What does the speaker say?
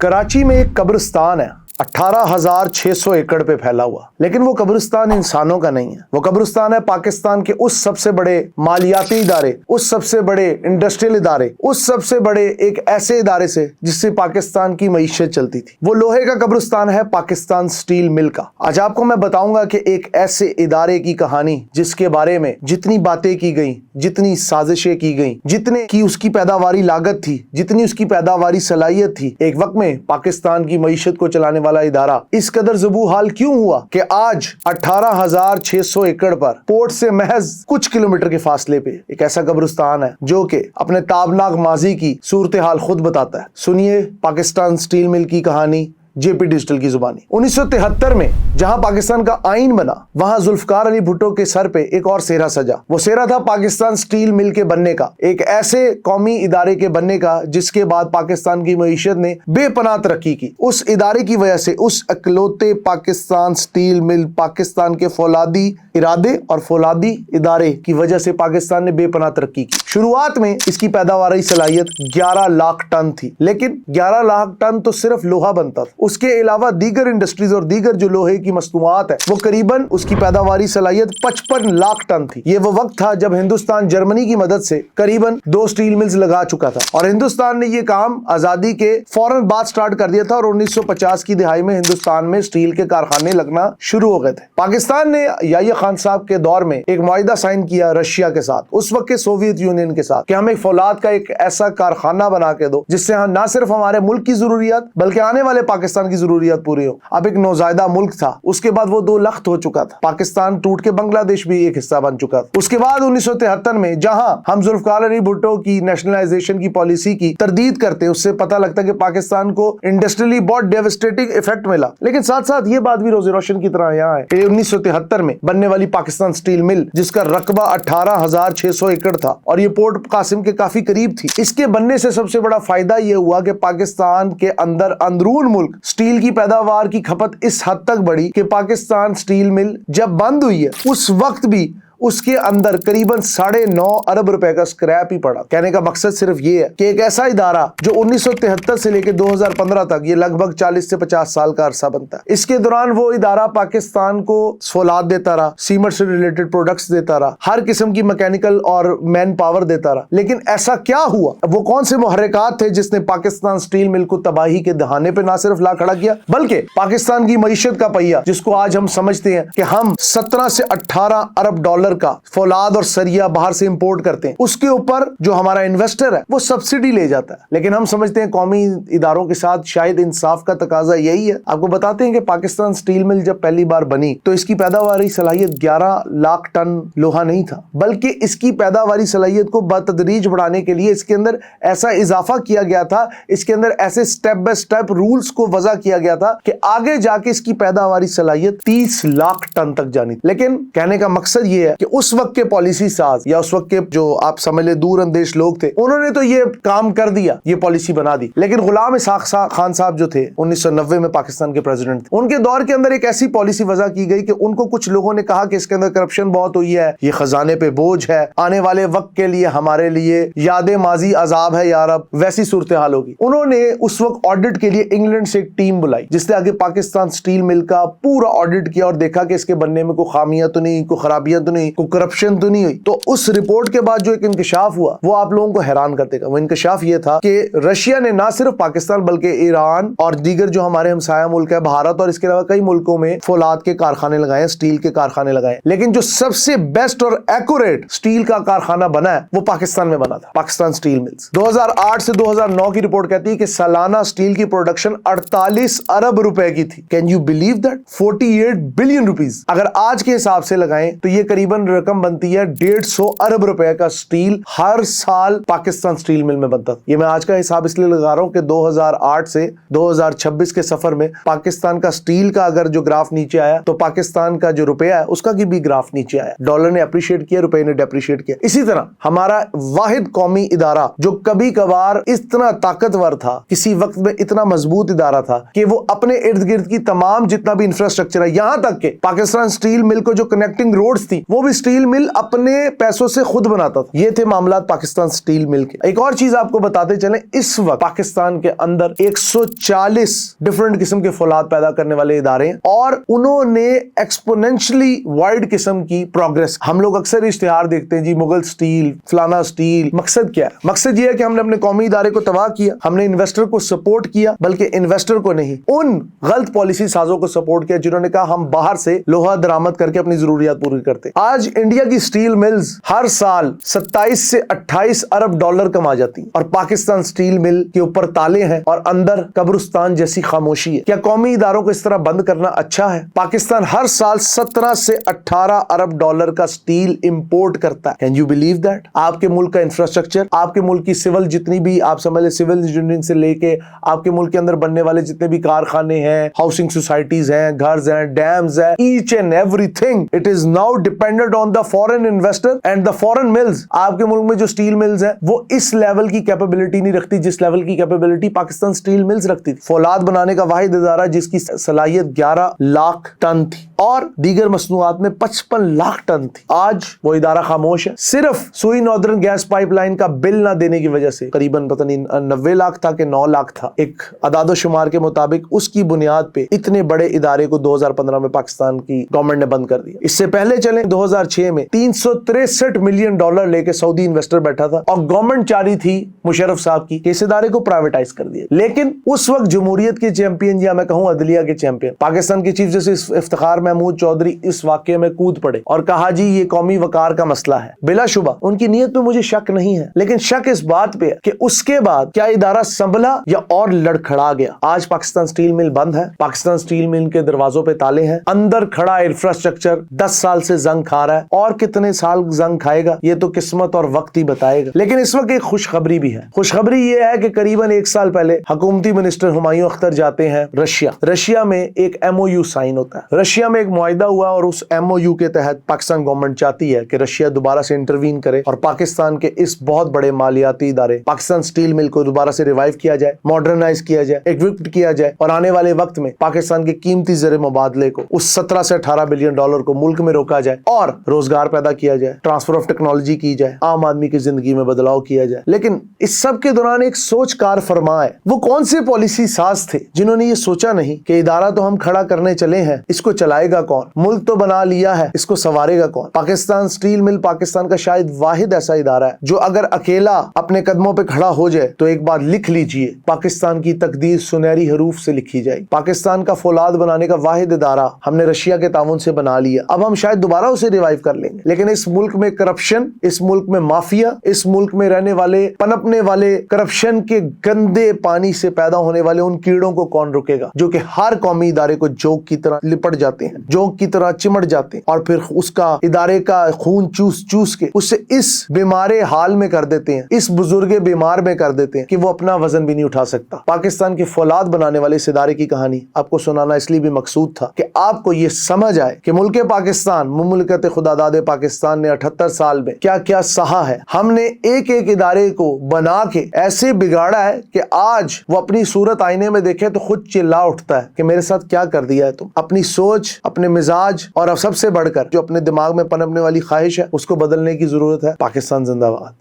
कराची में एक कब्रिस्तान है 18,600 एकड़ पे फैला हुआ, लेकिन वो कब्रिस्तान इंसानों का नहीं है। वो कब्रिस्तान है पाकिस्तान के उस सबसे बड़े मालियाती इदारे, उस सबसे बड़े इंडस्ट्रियल इदारे, उस सबसे बड़े एक ऐसे इदारे से जिससे पाकिस्तान की मईशत चलती थी। वो लोहे का कब्रिस्तान है पाकिस्तान स्टील मिल का। आज आपको मैं बताऊंगा कि एक ऐसे इदारे की कहानी जिसके बारे में जितनी बातें की गई, जितनी साजिशें की गई, जितने की उसकी पैदावारी लागत थी, जितनी उसकी पैदावारी सलाहियत थी, एक वक्त में पाकिस्तान की मईशत को चलाने वाला इदारा इस कदर ज़बू हाल क्यों हुआ कि आज 18,600 एकड़ पर पोर्ट से महज कुछ किलोमीटर के फासले पे एक ऐसा कब्रिस्तान है जो कि अपने ताबनाक माजी की सूरत हाल खुद बताता है। सुनिए पाकिस्तान स्टील मिल की कहानी जेपी डिजिटल की जुबानी। 1973 में जहां पाकिस्तान का आइन बना, वहां जुल्फकार अली भुट्टो के सर पे एक और सेहरा सजा। वो सेहरा था पाकिस्तान स्टील मिल के बनने का, एक ऐसे कौमी इदारे के बनने का जिसके बाद पाकिस्तान की मईशत ने बेपनाह तरक्की की। उस इदारे की वजह से, उस अकलौते पाकिस्तान स्टील मिल, पाकिस्तान के फौलादी इरादे और फौलादी इदारे की वजह से पाकिस्तान ने बेपनाह तरक्की की। शुरुआत में इसकी पैदावारी सलाहियत 11 लाख टन थी, लेकिन 11 लाख टन तो सिर्फ लोहा बनता था। उसके अलावा दीगर इंडस्ट्रीज और दीगर जो लोहे की मसनूआत है वो करीबन उसकी पैदावारी सलाहियत 55 लाख टन थी। ये वो वक्त था जब हिंदुस्तान जर्मनी की मदद से करीबन 2 स्टील मिल्स लगा चुका था और हिंदुस्तान ने ये काम आजादी के फौरन बाद स्टार्ट कर दिया था और 1950 की दिहाई में हिंदुस्तान में स्टील के कारखाने लगना शुरू हो गए थे। पाकिस्तान ने याह्या खान साहब के दौर में एक मुआहिदा साइन किया रशिया के साथ, उस वक्त के सोवियत यूनियन के साथ, कि हमें फौलाद का एक ऐसा कारखाना बना के दो जिससे हम ना सिर्फ हमारे मुल्क की जरूरियात बल्कि आने वाले पाकिस्तान की जरूरियत पूरी हो। अब एक नौजायदा मुल्क था, उसके बाद वो 2 लख्त हो चुका था, पाकिस्तान टूट के बांग्लादेश भी एक हिस्सा बन चुका था। उसके बाद 1973 में जहां हम जुल्फकार अली भुट्टो की नेशनलाइजेशन की पॉलिसी की तरदीद करते, उससे पता लगता कि पाकिस्तान को इंडस्ट्रियली बहुत डेवास्टेटिंग इफेक्ट मिला। लेकिन साथ साथ ये बात भी रोज़े रोशन की तरह यहाँ है कि 1973 में बनने वाली पाकिस्तान स्टील मिल, जिसका रकबा 18,600 एकड़ था और ये पोर्ट कासिम के काफी करीब थी, इसके बनने से सबसे बड़ा फायदा ये हुआ कि पाकिस्तान के अंदर अंदरून मुल्क स्टील की पैदावार की खपत इस हद तक बढ़ी कि पाकिस्तान स्टील मिल जब बंद हुई है उस वक्त भी उसके अंदर करीबन 9.5 अरब रुपए का स्क्रैप ही पड़ा। कहने का मकसद सिर्फ ये है कि एक ऐसा इदारा जो 1973 से लेकर 2015 तक, ये लगभग 40 से 50 साल का अरसा बनता है, इसके दौरान वो इदारा पाकिस्तान को फौलाद देता रहा, सीमेंट से रिलेटेड प्रोडक्ट्स देता रहा, हर किस्म की मैकेनिकल और मैन पावर देता रहा। लेकिन ऐसा क्या हुआ, वो कौन से मुहर्रिकात थे जिसने पाकिस्तान स्टील मिल को तबाही के दहाने पे ना सिर्फ ला खड़ा किया बल्कि पाकिस्तान की मईशत का पहिया, जिसको आज हम समझते हैं कि हम 17 से 18 अरब डॉलर का फौलाद और सरिया बाहर से इंपोर्ट करते हैं, उसके ऊपर जो हमारा इन्वेस्टर है वो सब्सिडी ले जाता है। लेकिन हम समझते हैं कौमी इदारों के साथ शायद इंसाफ का तकाजा यही है। आपको बताते हैं कि पाकिस्तान स्टील मिल जब पहली बार बनी तो इसकी पैदावारी सलाहियत 11 लाख टन लोहा नहीं था, बल्कि इसकी पैदावारी सलाहियत को बतदरीज बढ़ाने के लिए इसके अंदर ऐसा इजाफा किया गया था, इसके अंदर ऐसे स्टेप बाय स्टेप रूल्स को वज़ा किया गया था कि आगे जाके इसकी पैदावारी सलाहियत 30 लाख टन तक जानी। लेकिन कहने का मकसद ये है कि उस वक्त के पॉलिसी साज या उस वक्त के जो आप समझ ले दूर अंदेश लोग थे, उन्होंने तो ये काम कर दिया, ये पॉलिसी बना दी। लेकिन गुलाम इसाक खान साहब जो थे 1990 में पाकिस्तान के प्रेसिडेंट थे, उनके दौर के अंदर एक ऐसी पॉलिसी वज़ा की गई कि उनको कुछ लोगों ने कहा कि इसके अंदर करप्शन बहुत हुई है, ये खजाने पे बोझ है, आने वाले वक्त के लिए हमारे लिए याद माजी अजाब है यार, अब वैसी सूरत हाल होगी। उन्होंने उस वक्त ऑडिट के लिए इंग्लैंड से एक टीम बुलाई जिसने आगे पाकिस्तान स्टील मिल का पूरा ऑडिट किया और देखा कि इसके बनने में कोई खामियां तो नहीं, कोई खराबियां तो नहीं, कोई करप्शन तो नहीं हुई। तो उस रिपोर्ट के बाद जो एक इंकशाफ हुआ वो आप लोगों को हैरान कर देगा। वो इंकशाफ ये था कि रशिया ने ना सिर्फ पाकिस्तान बल्कि ईरान और दीगर जो हमारे हमसाया मुल्क है, भारत और इसके अलावा कई मुल्कों में फौलाद के कारखाने लगाए, स्टील के कारखाने लगाए, लेकिन जो सबसे बेस्ट और एक्यूरेट स्टील का कारखाना बना है वो पाकिस्तान में बना था, पाकिस्तान स्टील मिल्स। 2008 से 2009 की रिपोर्ट कहती है कि सालाना स्टील की प्रोडक्शन 48 अरब रुपए की थी। Can you believe that? 48 billion rupees अगर आज के हिसाब से लगाएं तो ये करीबन रकम बनती है 150 अरब रुपए का स्टील हर साल पाकिस्तान स्टील मिल में बनता था। ये मैं आज का हिसाब इसलिए लगा रहा हूं कि 2008 से 2026 के सफर में पाकिस्तान का स्टील का अगर जो ग्राफ नीचे आया तो पाकिस्तान का जो रुपया है उसका भी ग्राफ नीचे आया। डॉलर ने अप्रिशिएट किया, रुपए ने डेप्रिशिएट किया। इसी तरह हमारा वाहिद कौमी इदारा जो कभी कभार इतना ताकतवर था, किसी वक्त में इतना मजबूत इदारा था कि वो अपने इर्द गिर्द की तमाम जितना भी इंफ्रास्ट्रक्चर है, यहां तक के पाकिस्तान स्टील मिल को जो कनेक्टिंग रोड्स थी वो भी भी स्टील मिल अपने पैसों से खुद बनाता था। ये थे मामलात पाकिस्तान स्टील मिल के। एक और चीज आपको बताते चलें, इस वक्त पाकिस्तान के अंदर 140 डिफरेंट किस्म के फौलाद पैदा करने वाले इदारे हैं और उन्होंने एक्सपोनेंशियली वाइड किस्म की प्रोग्रेस। हम लोग अक्सर इश्तिहार देखते हैं जी, मुगल स्टील, फलाना स्टील। मकसद क्या है? मकसद ये है कि हमने अपने कौमी इदारे को तबाह किया, हमने इन्वेस्टर को सपोर्ट किया, बल्कि इन्वेस्टर को नहीं, उन गलत पॉलिसी साजों को सपोर्ट किया जिन्होंने कहा हम बाहर से लोहा दरामद करके अपनी जरूरियात पूरी करते। आज इंडिया की स्टील मिल्स हर साल 27 से 28 अरब डॉलर कमा जाती और पाकिस्तान स्टील मिल के ऊपर ताले हैं और अंदर कब्रिस्तान जैसी खामोशी है। क्या कौमी इदारों को इस तरह बंद करना अच्छा है? पाकिस्तान हर साल 17 से 18 अरब डॉलर का स्टील इंपोर्ट करता है। Can you believe that? आपके मुल्क का इंफ्रास्ट्रक्चर, आपके मुल्क की सिविल, जितनी भी आप समझ ले, सिविल इंजीनियरिंग से लेके आपके मुल्क के अंदर बनने वाले जितने भी कारखाने हैं, हाउसिंग सोसाइटीज हैं, घर हैं, डैम्स हैं, each and everything it is now dependent on the foreign investor and the foreign mills. आपके मुल्क में जो स्टील मिल्स हैं वो इस लेवल की कैपेबिलिटी नहीं रखती जिस लेवल की कैपेबिलिटी पाकिस्तान स्टील मिल्स रखती थी। फौलाद बनाने का वाहिद इदारा जिसकी सलाहियत 11 लाख टन थी और दीगर मसनूआत में 55 लाख टन थी, आज वो इदारा खामोश है। सिर्फ सुई नॉर्दर्न गैस पाइपलाइन का बिल ना देने की वजह से करीबन पता नहीं 90 लाख था कि 9 लाख था, एक अदादो शुमार के मुताबिक, उसकी बुनियाद पे इतने बड़े इदारे को 2015 में पाकिस्तान की गवर्नमेंट ने बंद कर दिया। इससे पहले चले 2006 में 363 मिलियन डॉलर लेके सऊदी इन्वेस्टर बैठा था और गवर्नमेंट चाह रही थी मुशर्रफ साहब की कि इस इदारे को प्राइवेटाइज कर दिया। लेकिन उस वक्त जमहूरियत के चैंपियन या मैं कहूं अदलिया के चैंपियन पाकिस्तान के चीफ जस्टिस इफ्तिखार महमूद चौधरी इस वाकये में कूद पड़े और कहा जी ये कौमी वकार का मसला है। बिलाशुबा उनकी नीयत पे मुझे शक नहीं है, लेकिन शक इस बात पे है कि उसके बाद क्या इदारा संभला या और लड़खड़ा गया। आज पाकिस्तान स्टील मिल बंद है, पाकिस्तान स्टील मिल के दरवाजों पे ताले हैं, अंदर खड़ा इंफ्रास्ट्रक्चर 10 साल से जंग खा रहा है और कितने साल जंग खाएगा ये तो किस्मत और वक्त ही बताएगा। लेकिन इस वक्त एक खुशखबरी भी है। खुशखबरी ये है कि करीबन 1 साल पहले हुकूमती मिनिस्टर हुमायूं अख्तर जाते हैं रशिया में एक MOU साइन होता है। रशिया में एक मुआहिदा हुआ और उस MOU के तहत पाकिस्तान गवर्नमेंट चाहती है कि रशिया दोबारा से इंटरवीन करे और पाकिस्तान के इस बहुत बड़े मालियाती इदारे पाकिस्तान स्टील मिल को दोबारा से रिवाइव किया जाए, मॉडर्नाइज किया जाए, इक्विप्ड किया जाए और आने वाले वक्त में पाकिस्तान के कीमती ज़र मुबादले को उस 17 से 18 बिलियन डॉलर को मुल्क में रोका जाए और रोजगार पैदा किया जाए, ट्रांसफर ऑफ टेक्नोलॉजी की जाए, आम आदमी की जिंदगी में बदलाव किया जाए। लेकिन इस सब के दौरान एक सोच कार फरमा है। वो कौन से पॉलिसी साज थे जिन्होंने ये सोचा नहीं कि इदारा तो हम खड़ा करने चले हैं, इसको चलाएगा कौन? मुल्क तो बना लिया है, इसको संवारेगा कौन? पाकिस्तान स्टील मिल पाकिस्तान का शायद वाहिद ऐसा इदारा है जो अगर अकेला अपने कदमों पे खड़ा हो जाए तो एक बात लिख लीजिए, पाकिस्तान की तकदीर सुनहरी हरूफ से लिखी जाएगी। पाकिस्तान का फौलाद बनाने का वाहिद इदारा हमने रशिया के ताउन से बना लिया, अब हम शायद दोबारा उसे रिवाइव कर लेंगे। लेकिन इस मुल्क में करप्शन, इस मुल्क में माफिया, इस मुल्क में रहने वाले पनपने वाले करप्शन के गंदे पानी से पैदा होने वाले उन कीड़ों को कौन रोकेगा जो कि हर कौमी इदारे को जोक की तरह लिपट जाते हैं, जोक की तरह चिमट जाते हैं और फिर उसका इदारे का खून चूस चूस के उससे इस बीमारे हाल में कर देते हैं, इस बुजुर्गे बीमार में कर देते हैं कि वो अपना वजन भी नहीं उठा सकता। पाकिस्तान के फौलाद बनाने वाले इस इदारे की कहानी आपको सुनाना इसलिए भी मकसूद था कि आपको ये समझ आए कि मुल्क पाकिस्तान, मुमलिकत खुदादाद पाकिस्तान ने 78 साल में क्या क्या सहा है। हमने एक एक इदारे को बना के ऐसे बिगाड़ा है कि आज वो अपनी सूरत आईने में देखे तो खुद चिल्ला उठता है कि मेरे साथ क्या कर दिया है तुम। अपनी सोच, अपने मिजाज और अब सबसे बढ़कर जो अपने दिमाग में पनपने वाली ख्वाहिश है उसको बदलने की जरूरत है। पाकिस्तान जिंदाबाद।